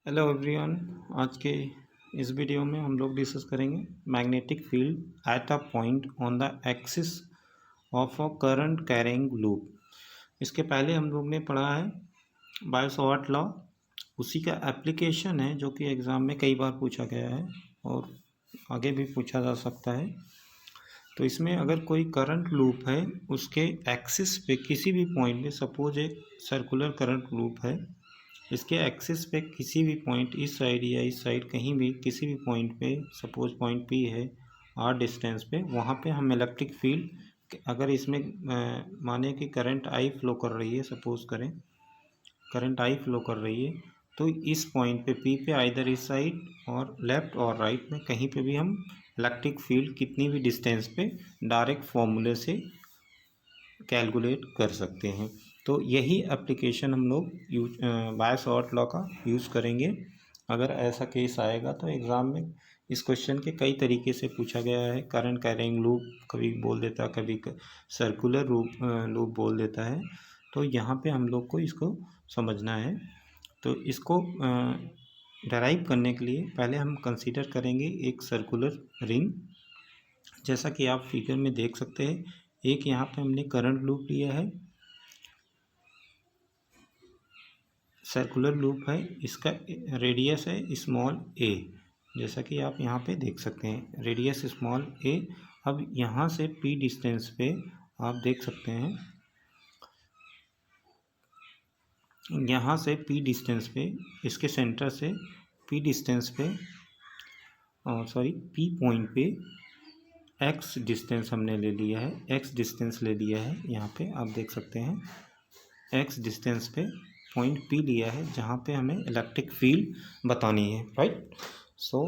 Hello everyone. आज के इस वीडियो में हम लोग डिस्कस करेंगे magnetic field at a point on the axis of a current carrying loop. इसके पहले हम लोग ने पढ़ा है बायो-सॉवर्त लॉ। उसी का एप्लीकेशन है जो कि एग्ज़ाम में कई बार पूछा गया है और आगे भी पूछा जा सकता है। तो इसमें अगर कोई करंट लूप है, उसके एक्सिस पे किसी भी पॉइंट पे, सपोज एक सर्कुलर करंट लूप है, इसके एक्सिस पे किसी भी पॉइंट इस साइड या इस साइड कहीं भी किसी भी पॉइंट पे, सपोज पॉइंट पी है आर डिस्टेंस पे, वहाँ पे हम इलेक्ट्रिक फील्ड अगर इसमें माने कि करंट आई फ्लो कर रही है, सपोज करें करंट आई फ्लो कर रही है, तो इस पॉइंट पे पी पे आइदर इस साइड और लेफ़्ट और राइट में कहीं पे भी हम इलेक्ट्रिक फील्ड कितनी भी डिस्टेंस पे डायरेक्ट फॉर्मूले से कैलकुलेट कर सकते हैं। तो यही एप्लीकेशन हम लोग यूज बायो-सॉवर्त लॉ का यूज़ करेंगे। अगर ऐसा केस आएगा तो एग्ज़ाम में इस क्वेश्चन के कई तरीके से पूछा गया है। करंट कैरिंग लूप कभी बोल देता, कभी सर्कुलर लूप बोल देता है। तो यहाँ पे हम लोग को इसको समझना है। तो इसको डराइव करने के लिए पहले हम कंसीडर करेंगे एक सर्कुलर रिंग। जैसा कि आप फिगर में देख सकते हैं, एक यहाँ पे हमने करंट लूप लिया है, सर्कुलर लूप है, इसका रेडियस है स्मॉल ए, जैसा कि आप यहाँ पे देख सकते हैं रेडियस स्मॉल ए। अब यहाँ से पी डिस्टेंस पे आप देख सकते हैं, यहाँ से पी डिस्टेंस पे, इसके सेंटर से पी डिस्टेंस पे पी पॉइंट पे एक्स डिस्टेंस हमने ले लिया है, एक्स डिस्टेंस ले लिया है। यहाँ पे आप देख सकते हैं एक्स डिस्टेंस पे पॉइंट पी लिया है, जहाँ पे हमें इलेक्ट्रिक फील्ड बतानी है, राइट। सो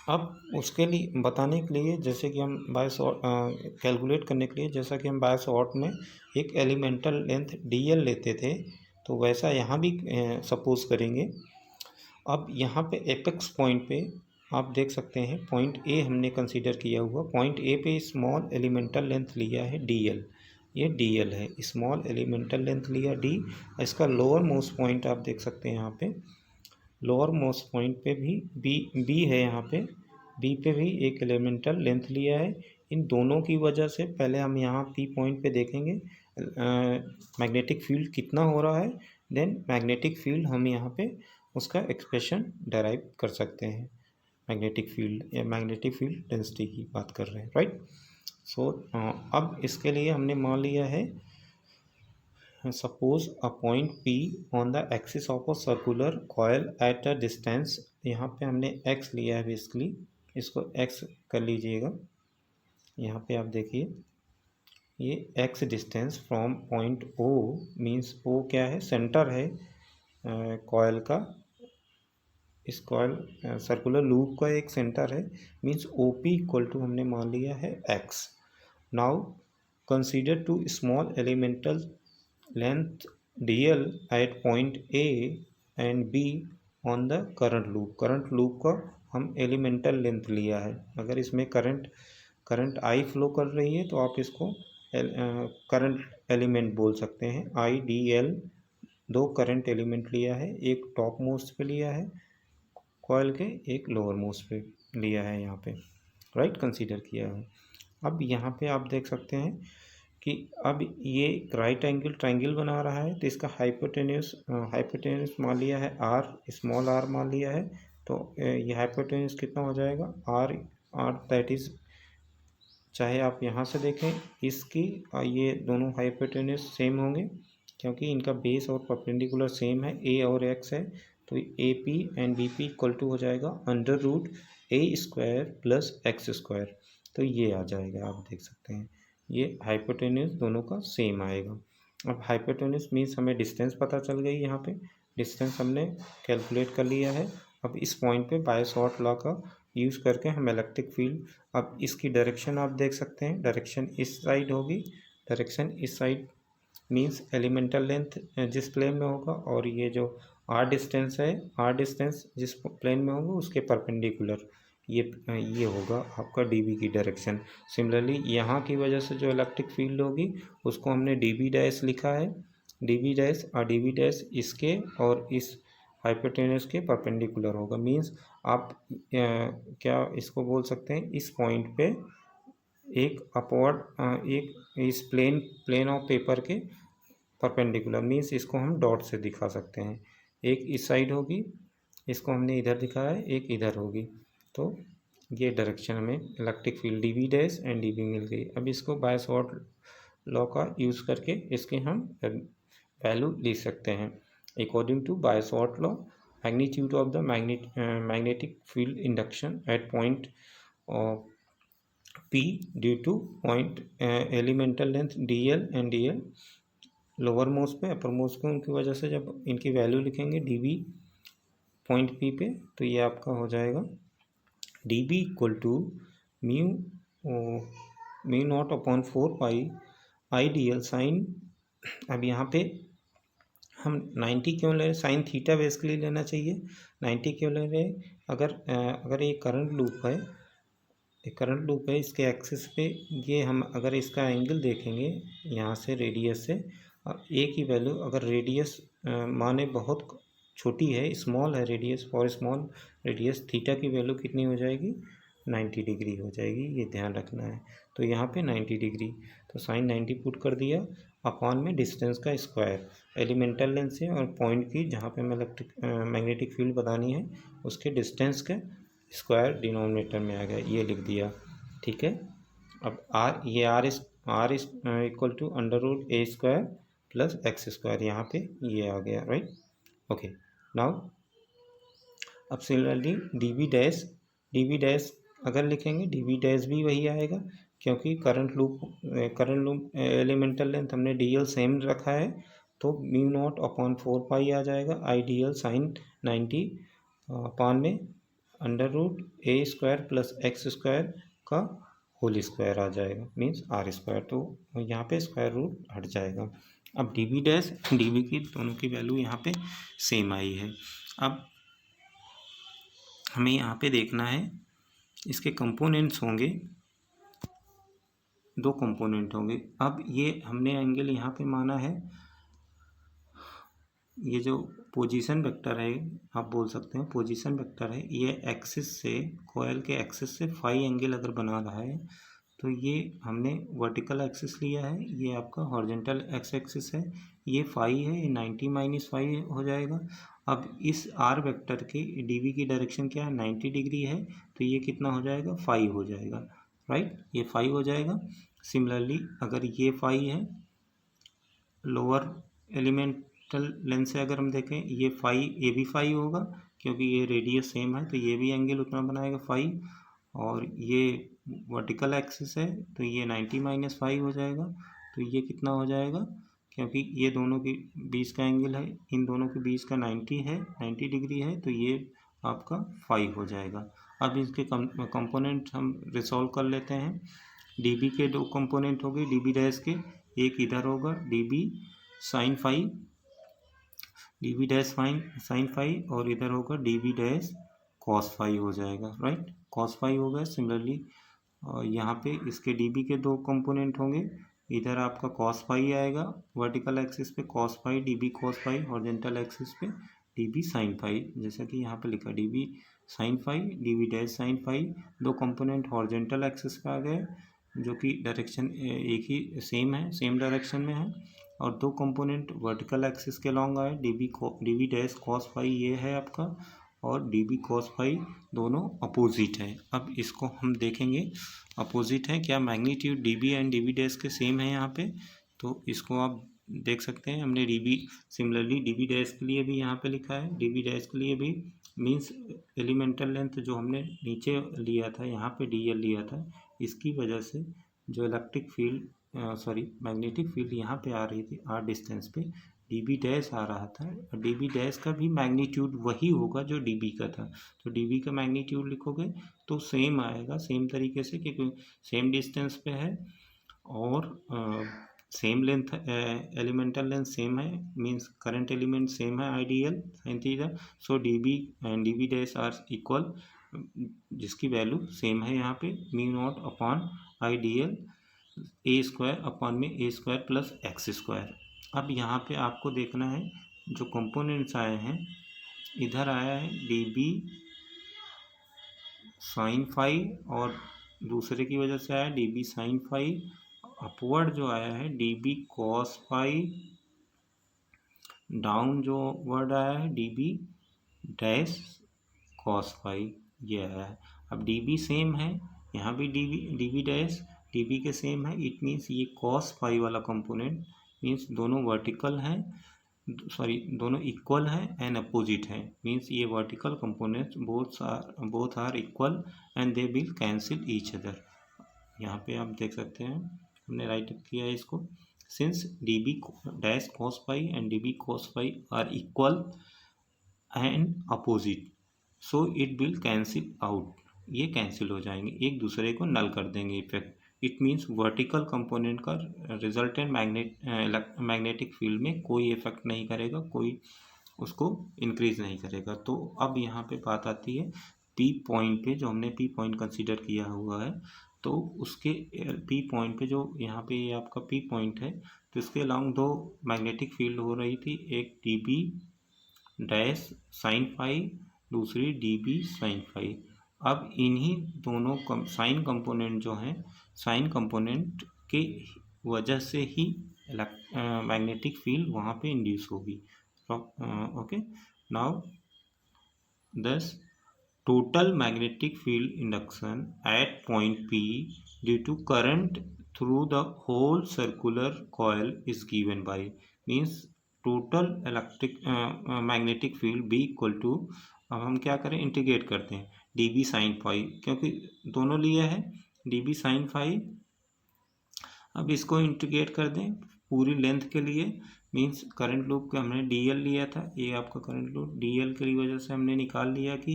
अब उसके लिए बताने के लिए, जैसे कि हम कैलकुलेट करने के लिए, जैसा कि हम बायो-सॉवर्त में एक एलिमेंटल लेंथ dl लेते थे, तो वैसा यहाँ भी सपोज करेंगे। अब यहाँ पे एपेक्स पॉइंट पे आप देख सकते हैं पॉइंट ए हमने कंसीडर किया हुआ, पॉइंट ए पे स्मॉल एलिमेंटल लेंथ लिया है dl, ये dl है, स्मॉल एलिमेंटल लेंथ लिया d। इसका लोअर मोस्ट पॉइंट आप देख सकते हैं, यहाँ पे लोअर मोस्ट पॉइंट पे भी b है, यहाँ पे b पे भी एक एलिमेंटल लेंथ लिया है। इन दोनों की वजह से पहले हम यहाँ p पॉइंट पे देखेंगे मैग्नेटिक फील्ड कितना हो रहा है, देन मैग्नेटिक फील्ड हम यहाँ पे उसका एक्सप्रेशन डेराइव कर सकते हैं। मैग्नेटिक फील्ड या मैग्नेटिक फील्ड डेंसिटी की बात कर रहे हैं, राइट। सो अब इसके लिए हमने मान लिया है, suppose a point P on the axis of a circular coil at a distance, यहाँ पे हमने x लिया है बेसिकली, इसको x कर लीजिएगा। यहाँ पे आप देखिए ये x distance from point O, means O क्या है, सेंटर है कॉयल का, इस कॉयल सर्कुलर लूप का एक सेंटर है, मीन्स OP इक्वल टू हमने मान लिया है x। Now consider two small elemental length dl at point A and B on the current loop. Current loop का हम एलिमेंटल लेंथ लिया है। अगर इसमें करंट I फ्लो कर रही है तो आप इसको करंट एलिमेंट बोल सकते हैं। IDL दो करंट एलिमेंट लिया है, एक टॉप मोस्ट पे लिया है कॉयल के, एक लोअर मोस्ट पे लिया है, यहाँ पे राइट कंसीडर किया है। अब यहाँ पे आप देख सकते हैं कि अब ये राइट एंगल ट्रायंगल बना रहा है, तो इसका हाइपोटेन्यूस मान लिया है r, स्मॉल r मान लिया है, तो ये हाइपोटेन्यूस कितना हो जाएगा r दैट इज, चाहे आप यहाँ से देखें इसकी ये दोनों हाइपोटेन्यूस सेम होंगे क्योंकि इनका बेस और परपेंडिकुलर सेम है, a और x है, तो AP and BP equal to हो जाएगा √a² प्लस x², तो ये आ जाएगा, आप देख सकते हैं ये हाइपोटेन्यूस दोनों का सेम आएगा। अब हाइपोटेन्यूस मीन्स हमें डिस्टेंस पता चल गई, यहाँ पे डिस्टेंस हमने कैलकुलेट कर लिया है। अब इस पॉइंट पे बायो-सॉवर्त लॉ का यूज़ करके हम इलेक्ट्रिक फील्ड, अब इसकी डायरेक्शन आप देख सकते हैं, डायरेक्शन इस साइड होगी, डायरेक्शन इस साइड मीन्स एलिमेंटल लेंथ जिस प्लेन में होगा, और ये जो r डिस्टेंस है, r डिस्टेंस जिस प्लेन में होगा उसके परपेंडिकुलर ये होगा आपका dB की डायरेक्शन। सिमिलरली यहाँ की वजह से जो इलेक्ट्रिक फील्ड होगी उसको हमने dB डैश लिखा है, dB डैश और dB डैश इसके और इस हाइपोटेन्यूस के परपेंडिकुलर होगा। मीन्स आप क्या इसको बोल सकते हैं, इस पॉइंट पे एक अपवर्ड एक इस प्लेन ऑफ पेपर के परपेंडिकुलर, मीन्स इसको हम डॉट से दिखा सकते हैं। एक इस साइड होगी, इसको हमने इधर दिखाया है, एक इधर होगी, तो ये डायरेक्शन हमें electric field d we dash and d v मिल गई। अब इसको बाय-शॉर्ट लॉ का यूज़ करके इसके हम वैल्यू लिख सकते हैं। According to Biot Savart law, magnitude of the magnetic field induction at point P due to point elemental length DL and DL lowermost पे अपर मोस्ट पे, उनकी वजह से जब इनकी वैल्यू लिखेंगे DV पॉइंट P पे, तो ये आपका हो जाएगा DB equal to mu nought upon 4 pi IDL sine. अब यहाँ पे हम 90 क्यों ले रहे हैं, साइन थीटा बेसिकली लेना चाहिए। 90 क्यों ले रहे हैं, अगर ये करंट लूप है, एक करंट लूप है, इसके एक्सिस पे ये हम अगर इसका एंगल देखेंगे यहाँ से रेडियस से, ए की वैल्यू अगर रेडियस माने बहुत छोटी है, स्मॉल है radius, for small radius theta की वैल्यू कितनी हो जाएगी, 90 डिग्री हो जाएगी, ये ध्यान रखना है। तो यहाँ पे 90 डिग्री, तो साइन 90 पुट कर दिया, अपॉन में डिस्टेंस का स्क्वायर, एलिमेंटल लेंथ से और पॉइंट की जहाँ पे हमें मैग्नेटिक फील्ड बतानी है उसके डिस्टेंस के स्क्वायर डिनोमिनेटर में आ गया, ये लिख दिया। ठीक है, अब R is equal to under root A square plus x square, यहाँ पे ये आ गया, राइट। ओके, नाउ अब सिमिलरली डी वी डैश अगर लिखेंगे डी वी डैश भी वही आएगा, क्योंकि करंट लूप एलिमेंटल लेंथ हमने DL सेम रखा है, तो म्यू नॉट अपॉन 4 पाई आ जाएगा IDL साइन 90 अपॉन में अंडर रूट ए स्क्वायर प्लस एक्स स्क्वायर का होल स्क्वायर आ जाएगा, मीन्स आर स्क्वायर, तो यहाँ पे स्क्वायर रूट हट जाएगा। अब D we dash D V की दोनों की वैल्यू यहाँ पे सेम आई है। अब हमें यहाँ पे देखना है, इसके कंपोनेंट्स होंगे, दो कंपोनेंट होंगे। अब ये हमने एंगल यहाँ पे माना है, ये जो पोजीशन वेक्टर है, आप बोल सकते हैं पोजीशन वेक्टर है, ये एक्सिस से, कोयल के एक्सिस से फाई एंगल अगर बना रहा है, तो ये हमने वर्टिकल एक्सिस लिया है, ये आपका हॉरिजॉन्टल एक्स एक्सिस है, ये फाई है, ये 90 माइनस फाई हो जाएगा। अब इस आर वेक्टर के डीवी की डायरेक्शन क्या है, 90 डिग्री है, तो ये कितना हो जाएगा, फाई हो जाएगा, राइट, ये फाई हो जाएगा। सिमिलरली अगर ये फाई है, लोअर एलिमेंटल लेंथ से अगर हम देखें, ये फाई, ये भी फाई होगा, क्योंकि ये रेडियस सेम है, तो ये भी एंगल उतना बनाएगा फाई, और ये वर्टिकल एक्सिस है, तो ये 90 माइनस फाई हो जाएगा, तो ये कितना हो जाएगा, क्योंकि ये दोनों के बीच का एंगल है, इन दोनों के बीच का 90 है, 90 डिग्री है, तो ये आपका फाई हो जाएगा। अब इसके कंपोनेंट हम रिसॉल्व कर लेते हैं। डीबी के दो कंपोनेंट हो गए, डीबी डैश के, एक इधर होगा DB sine phi, DB dash sine phi, और इधर होगा डीबी डैश कॉस फाई हो जाएगा, राइट, कॉस फाई हो गया। सिमिलरली यहाँ पे इसके डीबी के दो कंपोनेंट होंगे, इधर आपका कॉस फाई आएगा वर्टिकल एक्सिस पे, cos phi DB cos phi, horizontal axis पे डीबी साइन फाई, जैसा कि यहाँ पे लिखा DB sine phi, DB dash sine phi, दो कंपोनेंट हॉरिजॉन्टल एक्सिस पे आ गए, जो कि डायरेक्शन एक ही सेम है, सेम डायरेक्शन में है, और दो कंपोनेंट वर्टिकल एक्सिस के लॉन्ग आए, डीबी डैश कॉस फाई ये है आपका, और डीबी कॉस फाई दोनों अपोजिट है। अब इसको हम देखेंगे, अपोजिट है क्या, magnitude dB and DB dash के सेम है यहाँ पे, तो इसको आप देख सकते हैं, हमने डीबी सिमिलरली डीबी डैश के लिए भी यहाँ पे लिखा है, डीबी डैश के लिए भी, मीन्स एलिमेंटल लेंथ जो हमने नीचे लिया था, यहाँ पे DL लिया था, इसकी वजह से जो इलेक्ट्रिक फील्ड मैग्नेटिक फील्ड यहाँ पे आ रही थी आर डिस्टेंस पे, डीबी डैश आ रहा था, और डीबी डैश का भी मैग्नीट्यूड वही होगा जो डीबी का था, तो डीबी का मैग्नीट्यूड लिखोगे तो सेम आएगा, सेम तरीके से, क्योंकि सेम डिस्टेंस पे है, और same length, elemental length same है, मीन्स करंट एलिमेंट सेम है IDL sine theta, so DB and DB dash R equal, जिसकी वैल्यू सेम है यहाँ पे, mu nought upon IDL A square upon में A square plus x square. अब यहाँ पे आपको देखना है जो कंपोनेंट्स आए हैं, इधर आया है डी बी साइन फाइव और दूसरे की वजह से आया D B sine phi. Upward जो आया है D B cos phi. Down जो वर्ड आया है D B dash cos phi ये आया है। अब डी बी सेम है, यहाँ भी D B dash D B के सेम है। इट मीन्स ये कॉस फाइव वाला कंपोनेंट मीन्स दोनों वर्टिकल हैं, सॉरी दोनों इक्वल हैं एंड अपोजिट हैं। मीन्स ये vertical components both are equal and they will cancel each other. यहाँ पे आप देख सकते हैं हमने राइट किया है इसको। Since D B dash cos phi and D B cos phi are equal and opposite so it will cancel out. ये कैंसिल हो जाएंगे, एक दूसरे को नल कर देंगे effect. It means vertical component का रिजल्टेंट मैग्नेटिक फील्ड में कोई इफेक्ट नहीं करेगा, कोई उसको इंक्रीज नहीं करेगा। तो अब यहाँ पे बात आती है पी पॉइंट पे, जो हमने पी पॉइंट कंसीडर किया हुआ है। तो उसके पी पॉइंट पे जो यहाँ पे ये आपका पी पॉइंट है, तो इसके अलाउंग दो मैग्नेटिक फील्ड हो रही थी, एक D B dash sine phi, दूसरी डी बी साइन फाइव। अब इन्हीं दोनों साइन कंपोनेंट जो हैं, साइन कंपोनेंट के वजह से ही मैग्नेटिक फील्ड वहाँ पे इंड्यूस होगी। ओके, नाउ दस total magnetic field induction at point P due to current through the whole circular coil is given by, means total electric magnetic field B equal to, अब हम क्या करें integrate करते हैं डी बी साइन फाइव, क्योंकि दोनों लिए है डी बी साइन फाइव। अब इसको इंटीग्रेट कर दें पूरी लेंथ के लिए। मींस करंट लूप का हमने डीएल लिया था, ये आपका करंट लूप डीएल की वजह से हमने निकाल लिया कि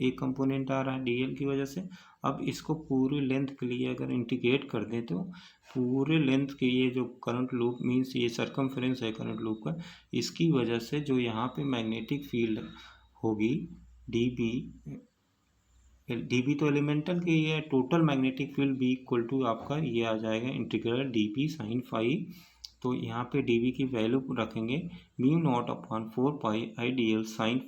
एक कंपोनेंट आ रहा है डीएल की वजह से। अब इसको पूरी लेंथ के लिए अगर इंटीग्रेट कर दें तो पूरे लेंथ के ये जो करंट लूप मींस ये सरकमफ्रेंस है करंट लूप का, इसकी वजह से जो यहाँ पे मैग्नेटिक फील्ड होगी डी बी तो एलिमेंटल की है, total magnetic field B equal to आपका ये आ जाएगा integral D B sine phi. तो यहाँ पे डी बी की वैल्यू रखेंगे mu nought upon 4 pi I D L sine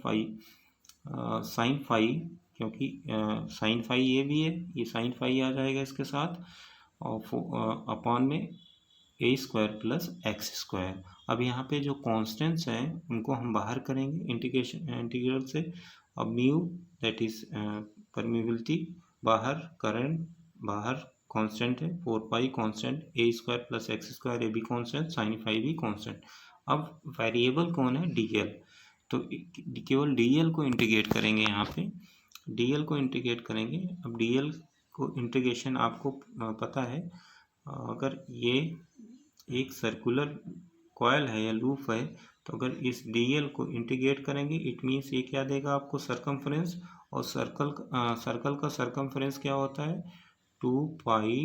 phi, क्योंकि साइन फाइव ये भी है, ये साइन फाइव आ जाएगा इसके साथ, और अपॉन में A square plus x square. अब यहाँ पे जो कॉन्स्टेंट्स हैं उनको हम बाहर करेंगे इंटीग्रल से। अब म्यू दैट इज परमिबिलिटी बाहर, करंट बाहर, कांस्टेंट है 4 पाई कांस्टेंट, ए स्क्वायर प्लस एक्स स्क्वायर ये भी कांस्टेंट, साइन फाइव भी कांस्टेंट। अब वेरिएबल कौन है डीएल, तो केवल डीएल को इंटीग्रेट करेंगे यहाँ पे, डीएल को इंटीग्रेट करेंगे। अब डीएल को इंटीग्रेशन आपको पता है, अगर ये एक सर्कुलर कॉयल है या लूप है तो अगर इस डीएल को इंटीग्रेट करेंगे इट मीन्स ये क्या देगा आपको सरकमफ्रेंस, और सर्कल का सरकमफ्रेंस क्या होता है 2 पाई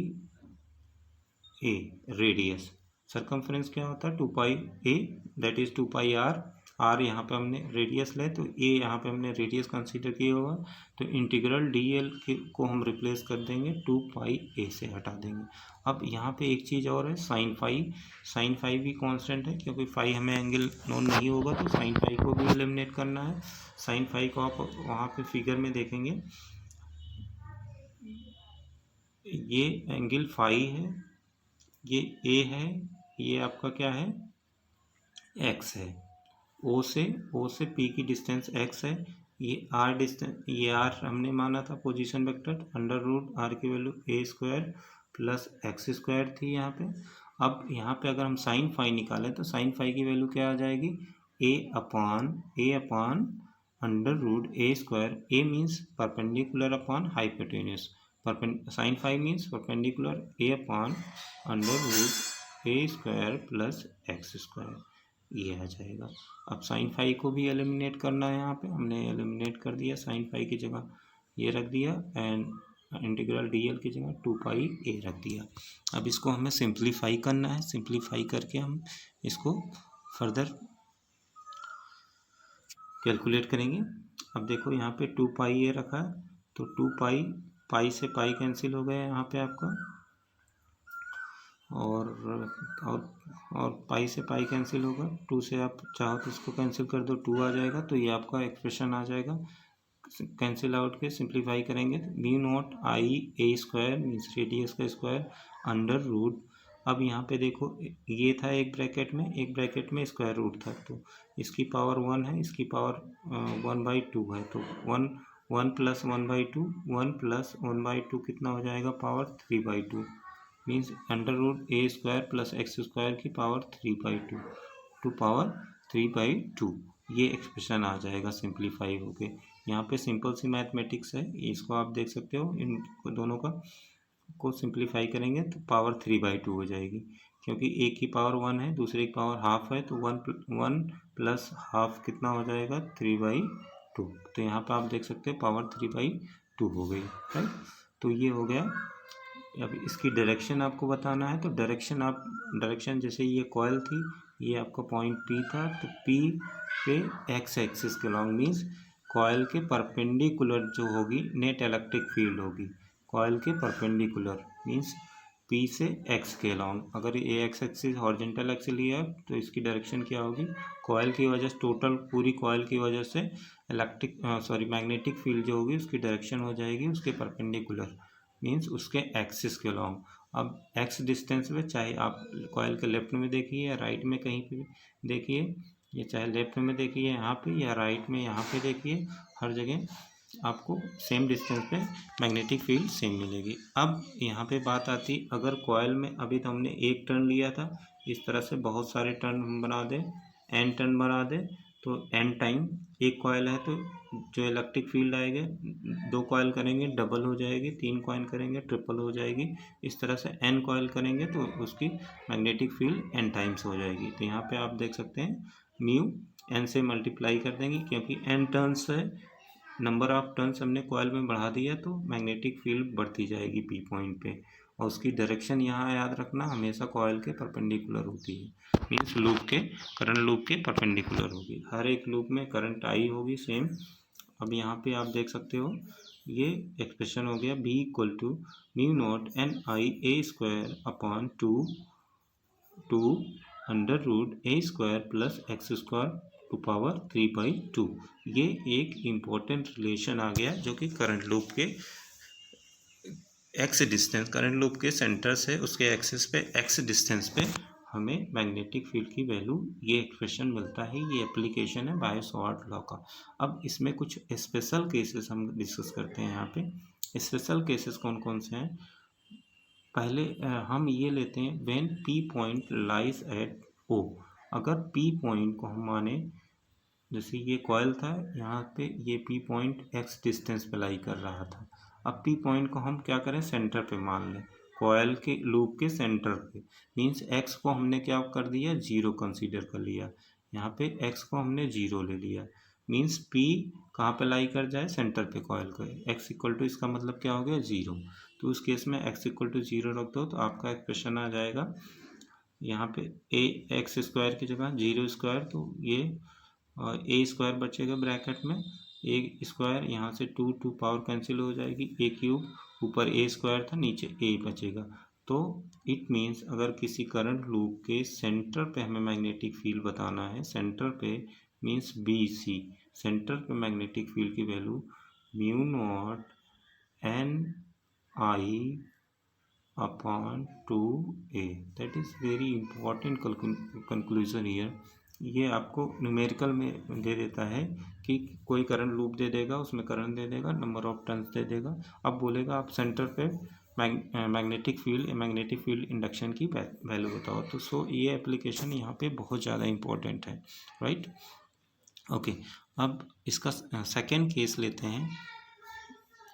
ए रेडियस। सरकमफ्रेंस क्या होता है 2 पाई ए दैट इज 2 पाई आर यहाँ पे हमने रेडियस ले तो ए यहाँ पे हमने रेडियस कंसीडर किया होगा, तो इंटीग्रल डीएल को हम रिप्लेस कर देंगे 2 पाई ए से हटा देंगे। अब यहाँ पे एक चीज़ और है साइन फाइव भी कांस्टेंट है, क्योंकि फाइव हमें एंगल नोन नहीं होगा तो साइन फाइव को भी एलिमिनेट करना है। साइन फाइव को आप वहाँ पे फिगर में देखेंगे, ये एंगल फाइव है, ये ए है, ये आपका क्या है एक्स है, ओ से पी की डिस्टेंस एक्स है, ये आर डिस्टेंस, ये आर हमने माना था position vector, under root R की value A square plus x square थी यहाँ पे। अब यहाँ पे अगर हम साइन फाइव निकालें तो साइन फाइव की वैल्यू क्या आ जाएगी a upon under root A square, a means perpendicular upon hypotenuse, sine five means perpendicular a upon under root A square plus x square, ये आ जाएगा। अब साइन फाइव को भी एलिमिनेट करना है, यहाँ पे हमने एलिमिनेट कर दिया, साइन फाइव की जगह ये रख दिया एंड इंटीग्रल डीएल की जगह 2 पाई ए रख दिया। अब इसको हमें सिंप्लीफाई करना है, सिंप्लीफाई करके हम इसको फर्दर कैलकुलेट करेंगे। अब देखो यहाँ पे 2 पाई ए रखा है तो 2 पाई से पाई कैंसिल हो गया यहाँ पे आपका, और और पाई से पाई कैंसिल होगा, 2 से आप चाहो तो इसको कैंसिल कर दो, 2 आ जाएगा, तो ये आपका एक्सप्रेशन आ जाएगा। कैंसिल आउट के सिंप्लीफाई करेंगे तो mu not I A square means radius का स्क्वायर अंडर रूट। अब यहाँ पे देखो ये था एक ब्रैकेट में स्क्वायर रूट था, तो इसकी पावर 1 है, इसकी पावर 1/2 है, तो 1 प्लस 1/2, 1 प्लस 1/2 कितना हो जाएगा, पावर 3/2 मीन्स अंडर रूट ए स्क्वायर प्लस एक्स स्क्वायर की पावर 3/2 टू पावर 3/2। ये एक्सप्रेशन आ जाएगा सिंप्लीफाई होके। यहाँ पे सिंपल सी मैथमेटिक्स है, इसको आप देख सकते हो, इन दोनों का को सिंप्लीफाई करेंगे तो पावर 3/2 हो जाएगी, क्योंकि एक की पावर 1 है, दूसरे की पावर हाफ है, तो 1 प्लस हाफ कितना हो जाएगा, 3/2। तो यहाँ पे आप देख सकते हो पावर 3/2 हो गई, राइट। तो ये हो गया। अब इसकी डायरेक्शन आपको बताना है, तो डायरेक्शन जैसे ये कॉइल थी, ये आपका पॉइंट पी था, तो पी पे एक्स एक्सिस के लॉन्ग मीन्स कॉइल के परपेंडिकुलर जो होगी नेट इलेक्ट्रिक फील्ड होगी, कॉइल के परपेंडिकुलर मीन्स पी से एक्स के लॉन्ग। अगर ये एक्स एक्सिस हॉरिजॉन्टल एक्सिस लिया है तो इसकी डायरेक्शन क्या होगी, कॉइल की वजह से टोटल पूरी कॉइल की वजह से मैग्नेटिक फील्ड जो होगी उसकी डायरेक्शन हो जाएगी उसके परपेंडिकुलर मीन्स उसके एक्सिस के लॉन्ग। अब एक्स डिस्टेंस में चाहे आप कॉइल के लेफ्ट में देखिए या राइट में कहीं पे देखिए, ये चाहे लेफ्ट में देखिए यहाँ पे या राइट में यहाँ पे देखिए, हर जगह आपको सेम डिस्टेंस पे मैग्नेटिक फील्ड सेम मिलेगी। अब यहाँ पे बात आती, अगर कॉइल में अभी तो हमने एक टर्न लिया था, इस तरह से बहुत सारे टर्न हम बना दें, एन टर्न बना दें, तो एन टाइम एक कॉइल है तो जो इलेक्ट्रिक फील्ड आएगा, 2 कॉइल करेंगे डबल हो जाएगी, 3 कॉइल करेंगे ट्रिपल हो जाएगी, इस तरह से एन कॉइल करेंगे तो उसकी मैग्नेटिक फील्ड एन टाइम्स हो जाएगी। तो यहाँ पे आप देख सकते हैं म्यू एन से मल्टीप्लाई कर देंगे, क्योंकि एन टर्न्स है, नंबर ऑफ टर्न्स हमने कॉइल में बढ़ा दिया तो मैग्नेटिक फील्ड बढ़ती जाएगी पी पॉइंट पे, और उसकी डायरेक्शन यहाँ याद रखना हमेशा कॉइल के परपेंडिकुलर होती है, मीन्स लूप के करंट लूप के परपेंडिकुलर होगी, हर एक लूप में करंट आई होगी सेम। अब यहाँ पे आप देख सकते हो ये एक्सप्रेशन हो गया B equal to mu nought N I A square upon 2 under root A square plus x square to power 3/2। ये एक इम्पोर्टेंट रिलेशन आ गया जो कि करंट लूप के एक्स डिस्टेंस, करंट लूप के सेंटर से उसके एक्सिस पे एक्स डिस्टेंस पे हमें मैग्नेटिक फील्ड की वैल्यू ये एक्सप्रेशन मिलता है। ये एप्लीकेशन है बायो-सॉर्ट लॉ का। अब इसमें कुछ स्पेशल केसेस हम डिस्कस करते हैं। यहाँ पे स्पेशल केसेस कौन कौन से हैं, पहले हम ये लेते हैं when P point lies at O. अगर पी पॉइंट को हम माने, जैसे ये कॉइल था, यहाँ पे ये पी पॉइंट एक्स डिस्टेंस पे लाई कर रहा था। अब पी पॉइंट को हम क्या करें, सेंटर पे मान लें, कॉइल के लूप के सेंटर पे, मीन्स एक्स को हमने क्या कर दिया, 0 कंसीडर कर लिया। यहाँ पे एक्स को हमने 0 ले लिया, मीन्स पी कहाँ पे लाई कर जाए, सेंटर पे कॉइल को। एक्स इक्वल टू इसका मतलब क्या हो गया, 0। तो उस केस में एक्स इक्वल टू 0 रख दो तो आपका एक्सप्रेशन आ जाएगा यहाँ पे ए एक्स स्क्वायर की जगह 0 स्क्वायर, तो ये और ए स्क्वायर बचेगा ब्रैकेट में, ए स्क्वायर यहाँ से 2 पावर कैंसिल हो जाएगी, ए क्यूब ऊपर ए स्क्वायर था नीचे ए बचेगा। तो इट मीन्स अगर किसी करंट लूप के सेंटर पे हमें मैग्नेटिक फील्ड बताना है, सेंटर पे मीन्स बी सी, सेंटर पे मैग्नेटिक फील्ड की value mu nought N I upon 2a। That is very important conclusion year. ये आपको न्यूमेरिकल में दे देता है कि कोई करंट लूप दे देगा, उसमें करंट दे देगा, नंबर ऑफ टर्न्स दे देगा, अब बोलेगा आप सेंटर पे मैग्नेटिक फील्ड इंडक्शन की वैल्यू बताओ। तो सो ये एप्लीकेशन यहाँ पे बहुत ज़्यादा इंपॉर्टेंट है, राइट। ओके, अब इसका सेकेंड केस लेते हैं,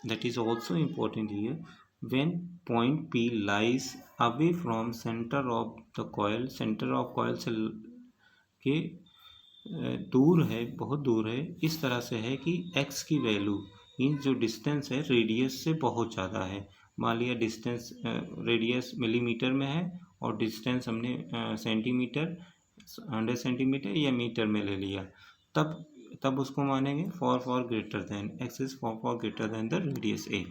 that is also important here. when point P lies away from center of the coil, center of coil से के दूर है, बहुत दूर है, इस तरह से है कि x की वैल्यू मीन्स जो डिस्टेंस है रेडियस से बहुत ज़्यादा है। मान लिया डिस्टेंस रेडियस मिलीमीटर में है और डिस्टेंस हमने सेंटीमीटर 100 सेंटीमीटर या मीटर में ले लिया, तब उसको मानेंगे for greater than x is for greater than the radius A.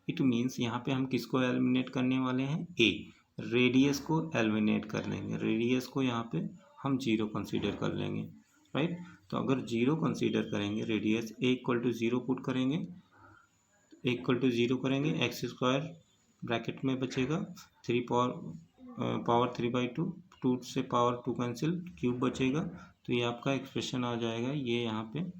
It means यहाँ पे हम किसको एलिमिनेट करने वाले हैं, ए। रेडियस को एलिमिनेट कर लेंगे, रेडियस को यहाँ पे हम 0 कंसीडर कर लेंगे, राइट। तो अगर 0 कंसीडर करेंगे, radius A equal to 0 put करेंगे, इक्वल टू 0 करेंगे, एक्स स्क्वायर ब्रैकेट में बचेगा, 3 पावर 3/2, 2 से पावर 2 कैंसिल, क्यूब बचेगा। तो ये आपका एक्सप्रेशन आ जाएगा। ये यहाँ पे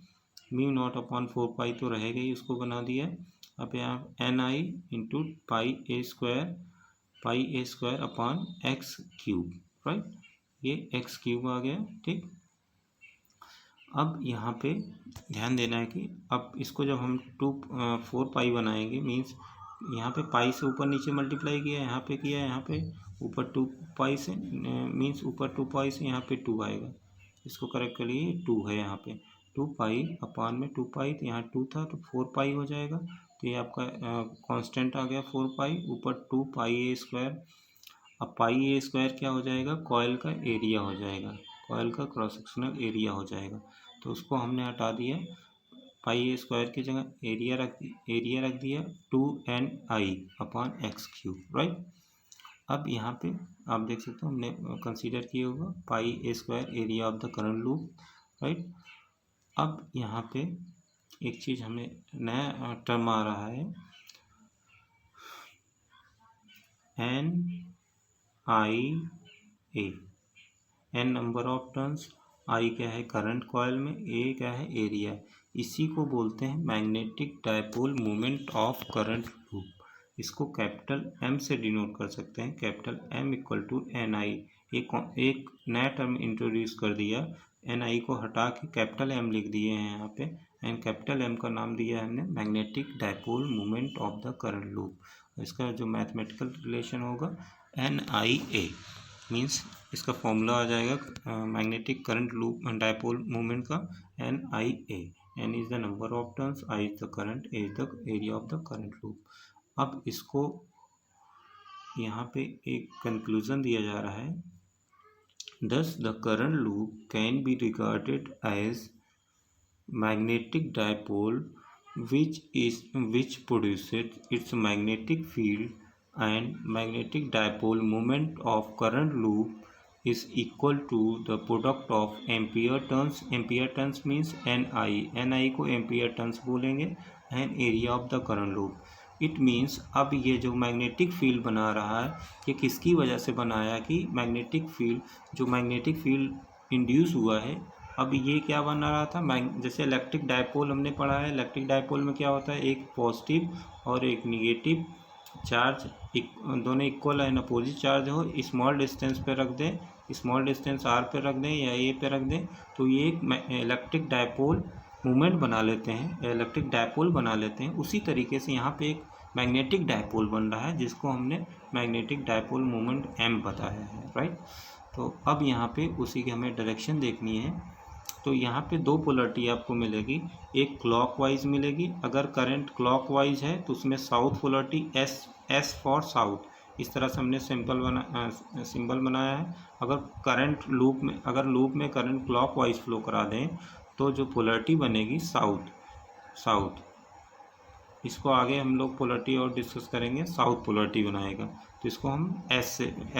म्यू नॉट अपॉन 4 पाई तो रहेगा ही, उसको बना दिया। अब यहाँ N I into pi a square upon x cube, right. ये एक्स क्यूब आ गया, ठीक। अब यहाँ पे ध्यान देना है कि अब इसको जब हम 4 पाई बनाएंगे, मीन्स यहाँ पे पाई से ऊपर नीचे मल्टीप्लाई किया, यहाँ पे किया, यहाँ पे ऊपर 2 पाई से, मीन्स ऊपर 2 पाई से यहाँ पे 2 आएगा। इसको करेक्ट करिए, 2 है यहाँ पे, 2 पाई अपान में 2 पाई, तो यहाँ 2 था तो 4 पाई हो जाएगा। तो ये आपका कांस्टेंट आ गया 4 पाई, ऊपर 2 पाई ए स्क्वायर। अब पाई ए स्क्वायर क्या हो जाएगा, कॉइल का एरिया हो जाएगा, कॉइल का क्रॉस सेक्शनल एरिया हो जाएगा। तो उसको हमने हटा दिया, पाई ए स्क्वायर की जगह एरिया रख दिया 2ni upon x cube, right. अब यहाँ पे आप देख सकते हो हमने कंसीडर किया होगा pi a square area of the current loop, right. अब यहाँ पे एक चीज़ हमें नया टर्म आ रहा है, N I A, N number of turns, I क्या है करंट कॉइल में, ए क्या है एरिया। इसी को बोलते हैं magnetic dipole moment of current loop. इसको कैपिटल एम से डिनोट कर सकते हैं, capital M equal to N I. एक नया टर्म इंट्रोड्यूस कर दिया, एन आई को हटा के कैपिटल एम लिख दिए हैं यहाँ पे, एंड कैपिटल एम का नाम दिया है हमने magnetic dipole moment of the current loop. इसका जो मैथमेटिकल रिलेशन होगा एन आई ए, मीन्स इसका फॉर्मूला आ जाएगा magnetic current loop dipole moment का, N I A. N is the number of turns, I is the current, A is the area of the current loop. अब इसको यहाँ पे एक conclusion दिया जा रहा है, thus the current loop can be regarded as magnetic dipole which produces its magnetic field, and magnetic dipole moment of current loop is equal to the product of ampere turns, ampere turns means ni को ampere turns बोलेंगे, and area of the current loop। It means अब ये जो magnetic field बना रहा है, ये किसकी वजह से बनाया कि मैग्नेटिक फील्ड इंड्यूस हुआ है। अब ये क्या बना रहा था, जैसे इलेक्ट्रिक डायपोल हमने पढ़ा है, इलेक्ट्रिक डायपोल में क्या होता है, एक पॉजिटिव और एक निगेटिव चार्ज, दोनों इक्वल एंड अपोजिट चार्ज हो, स्मॉल डिस्टेंस पे रख दें, स्मॉल डिस्टेंस आर पे रख दें या ए पे रख दें, तो ये एक इलेक्ट्रिक डायपोल मूवमेंट बना लेते हैं, इलेक्ट्रिक डायपोल बना लेते हैं। उसी तरीके से यहाँ पे एक मैग्नेटिक डायपोल बन रहा है, जिसको हमने मैग्नेटिक डायपोल मोमेंट एम बताया है, राइट। तो अब यहाँ पे उसी की हमें डायरेक्शन देखनी है। तो यहाँ पे दो पोलरिटी आपको मिलेगी, एक क्लॉकवाइज मिलेगी, अगर करंट क्लॉकवाइज है तो उसमें south polarity S for south, इस तरह से हमने सिंबल बनाया है। अगर करंट लूप में करंट क्लॉकवाइज फ्लो करा दें तो जो पोलरिटी बनेगी साउथ। इसको आगे हम लोग पोलरिटी और डिस्कस करेंगे, साउथ पोलरिटी बनाएगा, तो इसको हम एस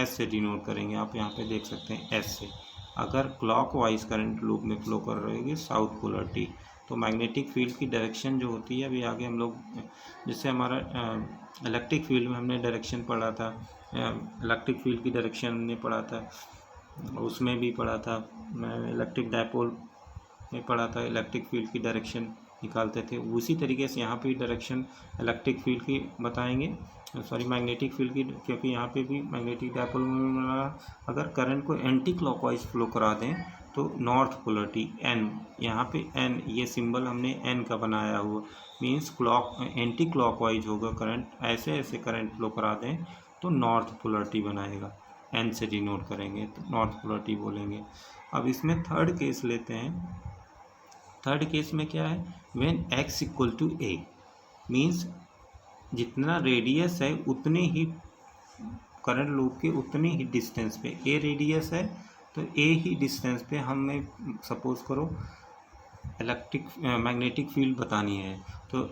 से डिनोट करेंगे। आप यहाँ पे देख सकते हैं एस से। अगर क्लॉकवाइज करंट लूप में फ्लो कर रहेगी साउथ पोलरिटी, तो मैग्नेटिक फील्ड की डायरेक्शन जो होती है, अभी आगे हम लोग जैसे हमारा इलेक्ट्रिक फील्ड में हमने डायरेक्शन पढ़ा था, इलेक्ट्रिक फील्ड की डायरेक्शन हमने पढ़ा था, उसमें भी पढ़ा था, इलेक्ट्रिक डायपोल में पढ़ा था, इलेक्ट्रिक फील्ड की डायरेक्शन निकालते थे। उसी तरीके से यहाँ पे डायरेक्शन इलेक्ट्रिक फील्ड की बताएंगे, मैग्नेटिक फील्ड की, क्योंकि यहाँ पे भी मैग्नेटिक डायपोल मोमेंट बना रहा। अगर करंट को एंटी क्लॉकवाइज फ्लो करा दें तो नॉर्थ पोलरिटी एन, यहाँ पे एन, ये सिंबल हमने एन का बनाया हुआ, मीन्स एंटी क्लॉकवाइज होगा करंट, ऐसे करंट फ्लो करा दें तो नॉर्थ पोलरिटी बनाएगा, एन से डिनोट करेंगे तो नॉर्थ पोलरिटी बोलेंगे। अब इसमें थर्ड केस लेते हैं। थर्ड केस में क्या है, when X equal to A, means जितना रेडियस है उतने ही करंट लूप के उतने ही डिस्टेंस पे, ए रेडियस है तो ए ही डिस्टेंस पे हमें सपोज करो मैग्नेटिक फील्ड बतानी है, तो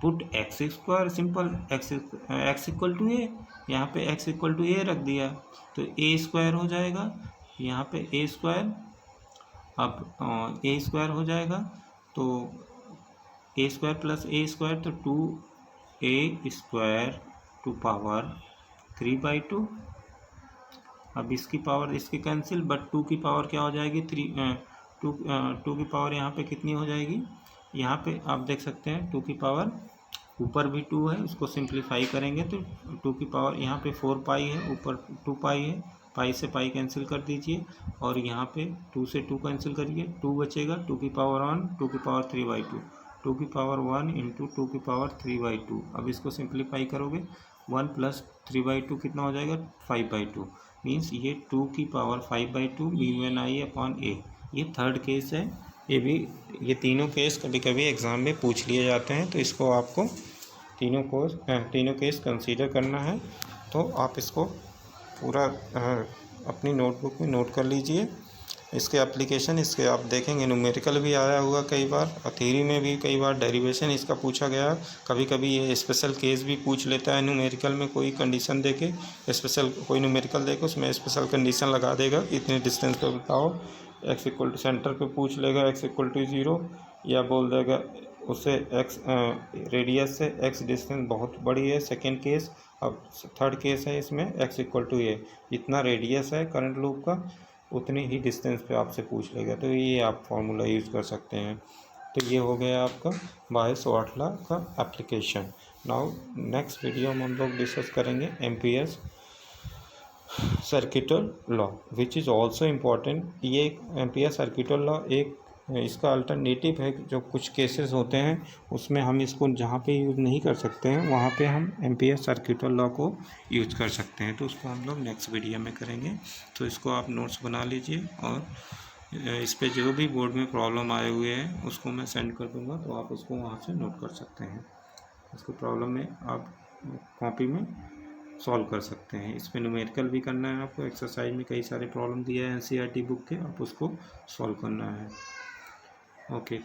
put x square, simple x equal to a, यहाँ पे एक्स इक्वल टू ए रख दिया तो ए स्क्वायर हो जाएगा, यहाँ पे ए स्क्वायर, अब ए स्क्वायर हो जाएगा तो ए स्क्वायर प्लस ए स्क्वायर तो 2a स्क्वायर टू पावर 3/2। अब इसकी पावर इसकी कैंसिल, बट 2 की पावर क्या हो जाएगी 2 की पावर यहाँ पे कितनी हो जाएगी, यहाँ पे आप देख सकते हैं 2 की पावर ऊपर भी 2 है, उसको सिंप्लीफाई करेंगे तो 2 की पावर यहाँ पे 4 पाई है, ऊपर 2 पाई है, पाई से पाई कैंसिल कर दीजिए और यहाँ पे 2 से 2 कैंसिल करिए, 2 बचेगा, 2 की पावर 1, 2 की पावर 3/2, 2 की पावर 1 इंटू 2 की पावर 3/2। अब इसको सिंप्लीफाई करोगे 1 प्लस 3/2 कितना हो जाएगा 5/2, मीन्स ये 2 की पावर 5/2 μni/a। ये थर्ड केस है। ये तीनों केस कभी कभी एग्ज़ाम में पूछ लिए जाते हैं, तो इसको आपको तीनों केस कंसीडर करना है। तो आप इसको पूरा अपनी नोटबुक में नोट कर लीजिए। इसके एप्लीकेशन इसके आप देखेंगे, न्यूमेरिकल भी आया हुआ कई बार और थ्योरी में भी कई बार डेरिवेशन इसका पूछा गया। कभी कभी ये स्पेशल केस भी पूछ लेता है न्यूमेरिकल में, कोई कंडीशन देके स्पेशल कोई न्यूमेरिकल देके उसमें स्पेशल कंडीशन लगा देगा कि इतने डिस्टेंस पे बताओ, एक्स इक्वल टू सेंटर पे पूछ लेगा एक्स इक्वल टू 0, या बोल देगा उससे एक्स रेडियस से एक्स डिस्टेंस बहुत बड़ी है, सेकेंड केस। अब थर्ड केस है इसमें एक्स इक्वल टू ए, जितना रेडियस है करंट लूप का उतनी ही डिस्टेंस पे आपसे पूछ लेगा, तो ये आप फार्मूला यूज़ कर सकते हैं। तो ये हो गया आपका बायस-ओह्म लॉ का एप्लीकेशन। नाउ नेक्स्ट वीडियो में हम लोग डिस्कस करेंगे amperes circuital law which is also important. ये एम्पियर सर्किटल लॉ एक इसका अल्टरनेटिव है, जो कुछ केसेस होते हैं उसमें हम इसको जहाँ पे यूज़ नहीं कर सकते हैं वहाँ पे हम एम्पियर सर्किटल लॉ को यूज़ कर सकते हैं, तो उसको हम लोग नेक्स्ट वीडियो में करेंगे। तो इसको आप नोट्स बना लीजिए और इस पे जो भी बोर्ड में प्रॉब्लम आए हुए हैं उसको मैं सेंड कर दूँगा, तो आप उसको वहाँ से नोट कर सकते हैं। इसको प्रॉब्लम में आप कॉपी में सॉल्व कर सकते हैं। इस पर न्यूमेरिकल भी करना है आपको, एक्सरसाइज में कई सारे प्रॉब्लम दिया है एनसीईआरटी बुक के, आप उसको सॉल्व करना है। ओके।